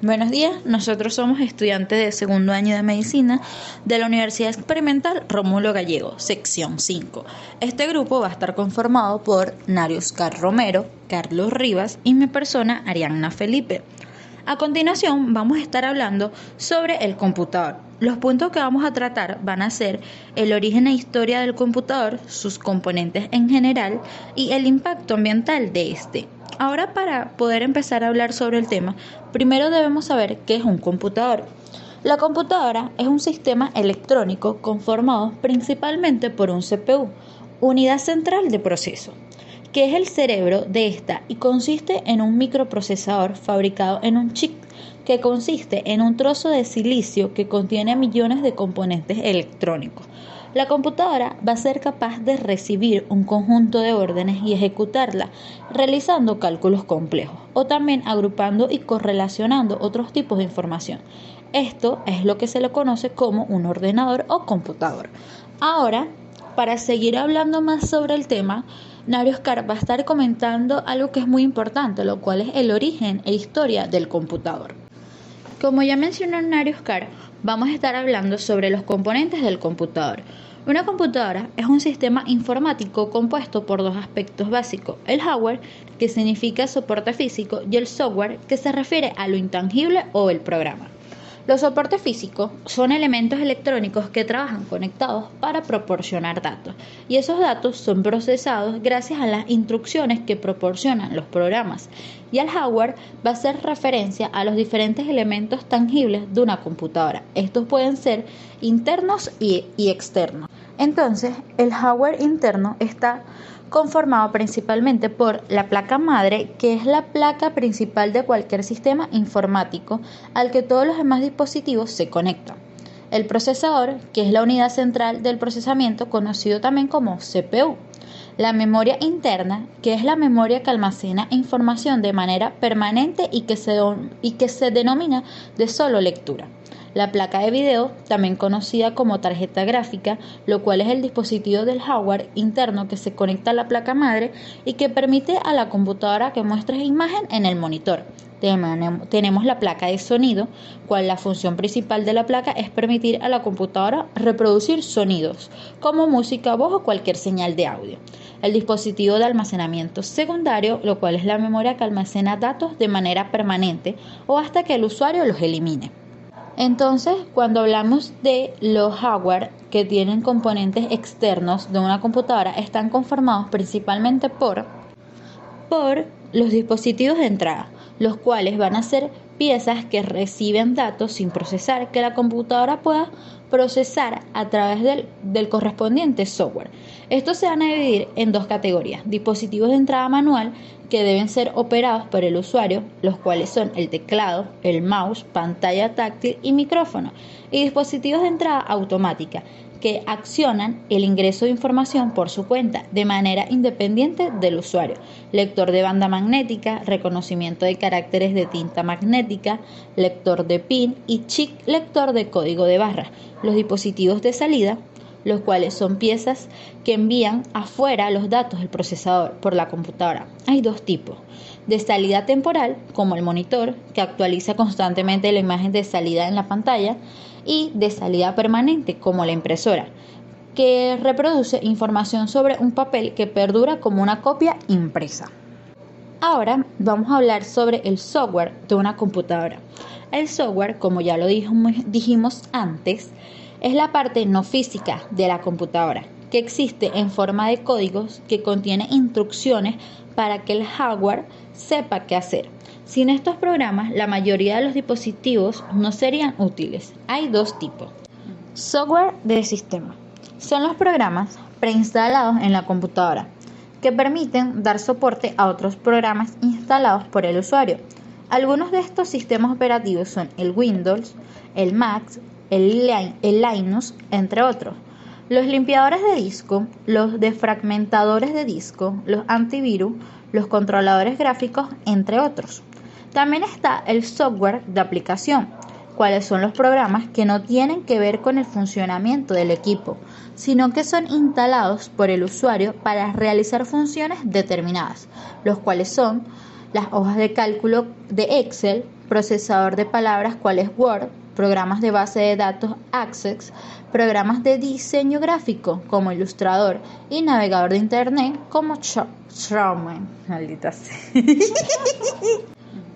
Buenos días, nosotros somos estudiantes de segundo año de medicina de la Universidad Experimental Rómulo Gallego, sección 5. Este grupo va a estar conformado por Narioscar Romero, Carlos Rivas y mi persona Arianna Felipe. A continuación vamos a estar hablando sobre el computador. Los puntos que vamos a tratar van a ser el origen e historia del computador, sus componentes en general y el impacto ambiental de este. Ahora, para poder empezar a hablar sobre el tema, primero debemos saber qué es un computador. La computadora es un sistema electrónico conformado principalmente por un CPU, unidad central de proceso, que es el cerebro de esta y consiste en un microprocesador fabricado en un chip, que consiste en un trozo de silicio que contiene millones de componentes electrónicos. La computadora va a ser capaz de recibir un conjunto de órdenes y ejecutarla, realizando cálculos complejos, o también agrupando y correlacionando otros tipos de información. Esto es lo que se le conoce como un ordenador o computador. Ahora, para seguir hablando más sobre el tema, Narioscar va a estar comentando algo que es muy importante, lo cual es el origen e historia del computador. Como ya mencionó Narioscar, vamos a estar hablando sobre los componentes del computador. Una computadora es un sistema informático compuesto por dos aspectos básicos: el hardware, que significa soporte físico, y el software, que se refiere a lo intangible o el programa. Los soportes físicos son elementos electrónicos que trabajan conectados para proporcionar datos, y esos datos son procesados gracias a las instrucciones que proporcionan los programas, y el hardware va a hacer referencia a los diferentes elementos tangibles de una computadora. Estos pueden ser internos y externos. Entonces, el hardware interno está conformado principalmente por la placa madre, que es la placa principal de cualquier sistema informático al que todos los demás dispositivos se conectan. El procesador, que es la unidad central del procesamiento, conocido también como CPU. La memoria interna, que es la memoria que almacena información de manera permanente y que se denomina de solo lectura. La placa de video, también conocida como tarjeta gráfica, lo cual es el dispositivo del hardware interno que se conecta a la placa madre y que permite a la computadora que muestre imagen en el monitor. Tenemos la placa de sonido, cual la función principal de la placa es permitir a la computadora reproducir sonidos, como música, voz o cualquier señal de audio. El dispositivo de almacenamiento secundario, lo cual es la memoria que almacena datos de manera permanente o hasta que el usuario los elimine. Entonces, cuando hablamos de los hardware que tienen componentes externos de una computadora, están conformados principalmente por los dispositivos de entrada, los cuales van a ser piezas que reciben datos sin procesar, que la computadora pueda procesar a través del correspondiente software. Estos se van a dividir en dos categorías: dispositivos de entrada manual, que deben ser operados por el usuario, los cuales son el teclado, el mouse, pantalla táctil y micrófono, y dispositivos de entrada automática, que accionan el ingreso de información por su cuenta de manera independiente del usuario: lector de banda magnética, reconocimiento de caracteres de tinta magnética, lector de PIN y chip lector de código de barras. Los dispositivos de salida, los cuales son piezas que envían afuera los datos del procesador por la computadora. Hay dos tipos: de salida temporal, como el monitor, que actualiza constantemente la imagen de salida en la pantalla, y de salida permanente, como la impresora, que reproduce información sobre un papel que perdura como una copia impresa. Ahora vamos a hablar sobre el software de una computadora. El software, como ya lo dijimos antes, es la parte no física de la computadora, que existe en forma de códigos que contiene instrucciones para que el hardware sepa qué hacer. Sin estos programas, la mayoría de los dispositivos no serían útiles. Hay dos tipos. Software de sistema. Son los programas preinstalados en la computadora, que permiten dar soporte a otros programas instalados por el usuario. Algunos de estos sistemas operativos son el Windows, el Mac, el Linux, entre otros. Los limpiadores de disco, los defragmentadores de disco, los antivirus, los controladores gráficos, entre otros. También está el software de aplicación, cuáles son los programas que no tienen que ver con el funcionamiento del equipo, sino que son instalados por el usuario para realizar funciones determinadas, los cuales son las hojas de cálculo de Excel, procesador de palabras cuales Word, programas de base de datos Access, programas de diseño gráfico como Illustrator y navegador de internet como Chrome. Maldita sea.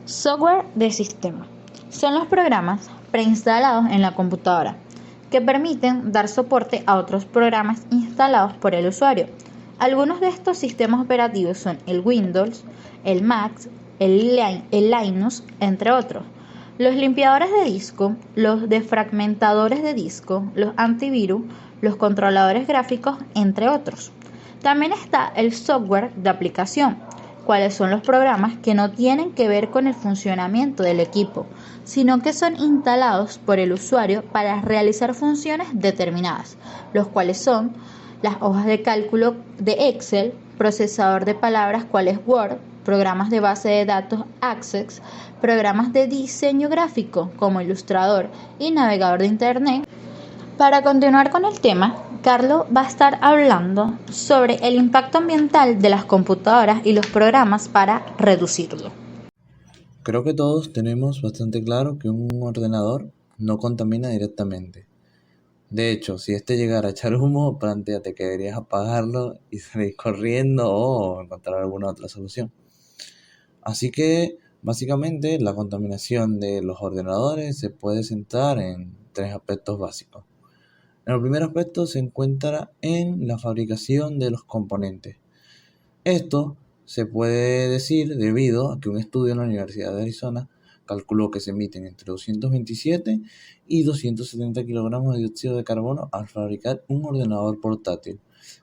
Software de sistema. Son los programas preinstalados en la computadora que permiten dar soporte a otros programas instalados por el usuario. Algunos de estos sistemas operativos son el Windows, el Mac, el Linux, entre otros. Los limpiadores de disco, los defragmentadores de disco, los antivirus, los controladores gráficos, entre otros. También está el software de aplicación, cuáles son los programas que no tienen que ver con el funcionamiento del equipo, sino que son instalados por el usuario para realizar funciones determinadas, los cuales son las hojas de cálculo de Excel, procesador de palabras cuales Word, programas de base de datos Access, programas de diseño gráfico como Illustrator y navegador de internet. Para continuar con el tema, Carlos va a estar hablando sobre el impacto ambiental de las computadoras y los programas para reducirlo. Creo que todos tenemos bastante claro que un ordenador no contamina directamente. De hecho, si este llegara a echar humo, plantéate que deberías apagarlo y salir corriendo o encontrar alguna otra solución. Así que, básicamente, la contaminación de los ordenadores se puede centrar en tres aspectos básicos. El primer aspecto se encuentra en la fabricación de los componentes. Esto se puede decir debido a que un estudio en la Universidad de Arizona calculó que se emiten entre 227 y 270 kilogramos de dióxido de carbono al fabricar un ordenador portátil,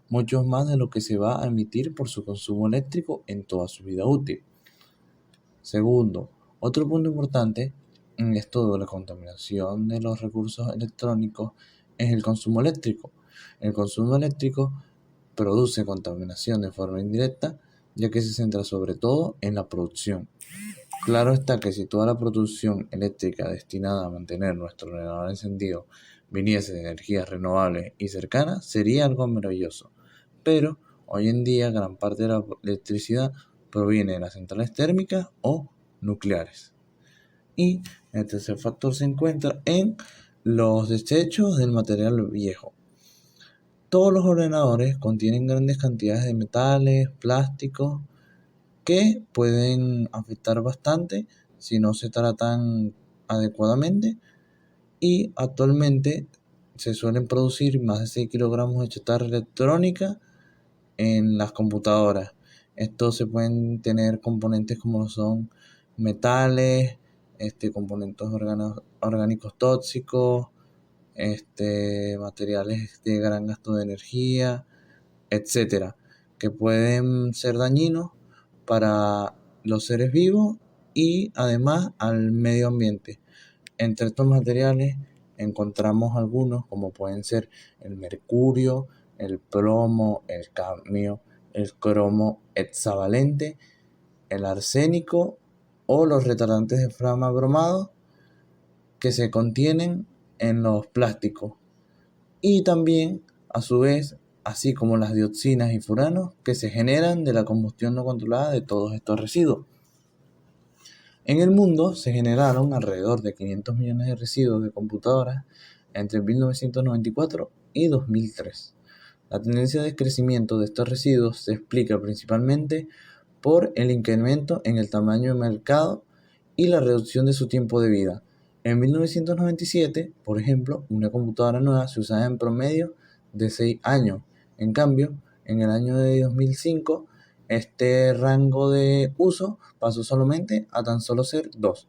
mucho más de lo que se va a emitir por su consumo eléctrico en toda su vida útil. Segundo, otro punto importante en esto de la contaminación de los recursos electrónicos es el consumo eléctrico. El consumo eléctrico produce contaminación de forma indirecta, ya que se centra sobre todo en la producción. Claro está que si toda la producción eléctrica destinada a mantener nuestro ordenador encendido viniese de energías renovables y cercanas, sería algo maravilloso. Pero hoy en día gran parte de la electricidad proviene de las centrales térmicas o nucleares. Y el tercer factor se encuentra en los desechos del material viejo. Todos los ordenadores contienen grandes cantidades de metales, plásticos, que pueden afectar bastante si no se tratan adecuadamente, y actualmente se suelen producir más de 6 kilogramos de chatarra electrónica en las computadoras. Estos se pueden tener componentes como son metales, componentes orgánicos tóxicos, materiales de gran gasto de energía, etcétera, que pueden ser dañinos para los seres vivos y además al medio ambiente. Entre estos materiales encontramos algunos como pueden ser el mercurio, el plomo, el cadmio, el cromo hexavalente, el arsénico o los retardantes de flama bromados que se contienen en los plásticos, y también a su vez así como las dioxinas y furanos que se generan de la combustión no controlada de todos estos residuos. En el mundo se generaron alrededor de 500 millones de residuos de computadoras entre 1994 y 2003. La tendencia de crecimiento de estos residuos se explica principalmente por el incremento en el tamaño de mercado y la reducción de su tiempo de vida. En 1997, por ejemplo, una computadora nueva se usaba en promedio de 6 años. En cambio, en el año de 2005, este rango de uso pasó solamente a tan solo ser 2.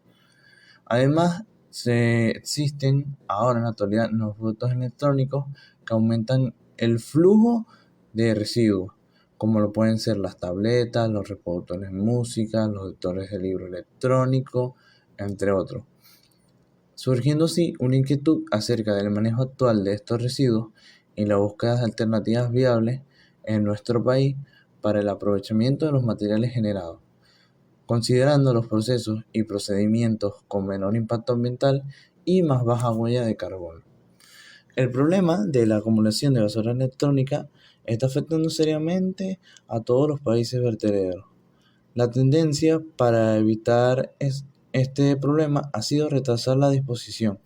Además, existen ahora en la actualidad los productos electrónicos que aumentan el flujo de residuos, como lo pueden ser las tabletas, los reproductores de música, los lectores de libro electrónico, entre otros. Surgiendo así una inquietud acerca del manejo actual de estos residuos y la búsqueda de alternativas viables en nuestro país para el aprovechamiento de los materiales generados, considerando los procesos y procedimientos con menor impacto ambiental y más baja huella de carbono. El problema de la acumulación de basura electrónica está afectando seriamente a todos los países vertederos. La tendencia para evitar este problema ha sido retrasar la disposición,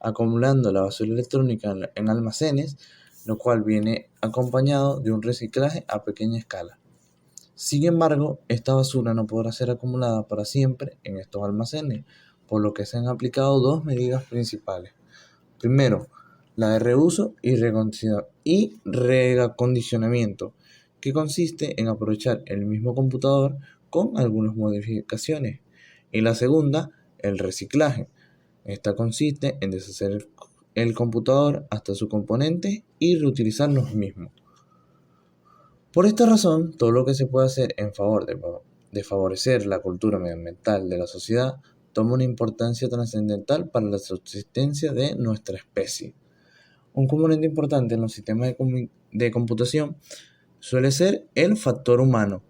acumulando la basura electrónica en almacenes, lo cual viene acompañado de un reciclaje a pequeña escala. Sin embargo, esta basura no podrá ser acumulada para siempre en estos almacenes, por lo que se han aplicado dos medidas principales. Primero, la de reuso y reacondicionamiento, que consiste en aprovechar el mismo computador con algunas modificaciones. Y la segunda, el reciclaje. Esta consiste en deshacer el computador hasta su componente y reutilizar los mismos. Por esta razón, todo lo que se puede hacer en favor de favorecer la cultura medioambiental de la sociedad toma una importancia trascendental para la subsistencia de nuestra especie. Un componente importante en los sistemas de computación suele ser el factor humano.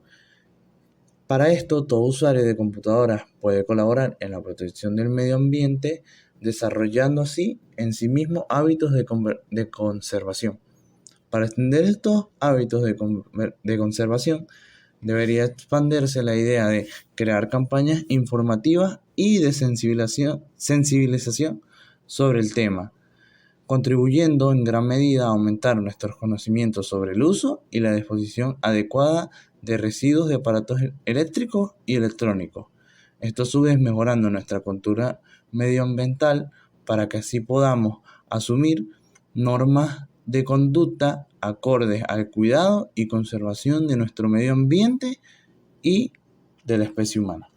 Para esto, todo usuario de computadoras puede colaborar en la protección del medio ambiente, desarrollando así en sí mismo hábitos de conservación. Para extender estos hábitos de conservación, debería expandirse la idea de crear campañas informativas y de sensibilización sobre el tema, contribuyendo en gran medida a aumentar nuestros conocimientos sobre el uso y la disposición adecuada de residuos de aparatos eléctricos y electrónicos. Esto a su vez mejorando nuestra cultura medioambiental para que así podamos asumir normas de conducta acordes al cuidado y conservación de nuestro medio ambiente y de la especie humana.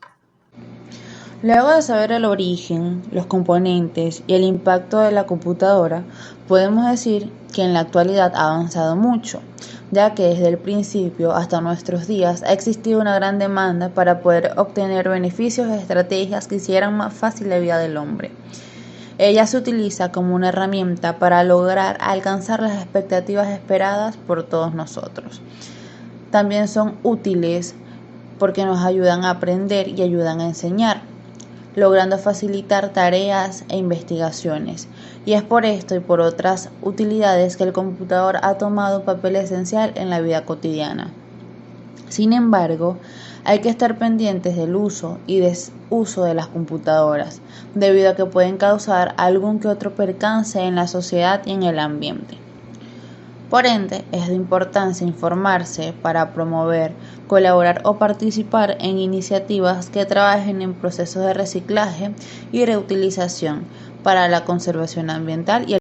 Luego de saber el origen, los componentes y el impacto de la computadora, podemos decir que en la actualidad ha avanzado mucho, ya que desde el principio hasta nuestros días ha existido una gran demanda para poder obtener beneficios de estrategias que hicieran más fácil la vida del hombre. Ella se utiliza como una herramienta para lograr alcanzar las expectativas esperadas por todos nosotros. También son útiles porque nos ayudan a aprender y ayudan a enseñar, logrando facilitar tareas e investigaciones. Y es por esto y por otras utilidades que el computador ha tomado un papel esencial en la vida cotidiana. Sin embargo, hay que estar pendientes del uso y desuso de las computadoras, debido a que pueden causar algún que otro percance en la sociedad y en el ambiente. Por ende, es de importancia informarse para promover, colaborar o participar en iniciativas que trabajen en procesos de reciclaje y reutilización para la conservación ambiental y el